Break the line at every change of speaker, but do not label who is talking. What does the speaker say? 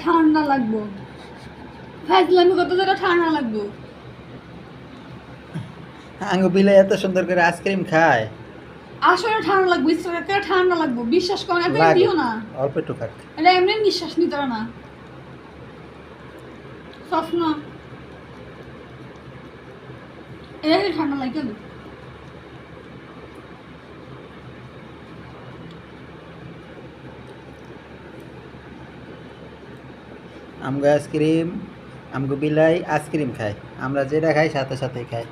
ঠান্ডা লাগবো ফাজলামি কত জায়গা ঠান্ডা লাগবো
আঙ্গু বিলে এত সুন্দর করে আইসক্রিম খায়
আসলে ঠান্ডা লাগবে ইচ্ছা ঠান্ডা লাগবো বিশ্বাস করেন এত
লাগে।
দিও না
অল্প একটু খাক
এটা এমনি নিঃশ্বাস নিতে পারে না স্বপ্ন এটা ঠান্ডা লাগে
আমগো আইসক্রিম আমগো বিলাই আইসক্রিম খায় আমরা যেটা খাই সাথে সাথে খাই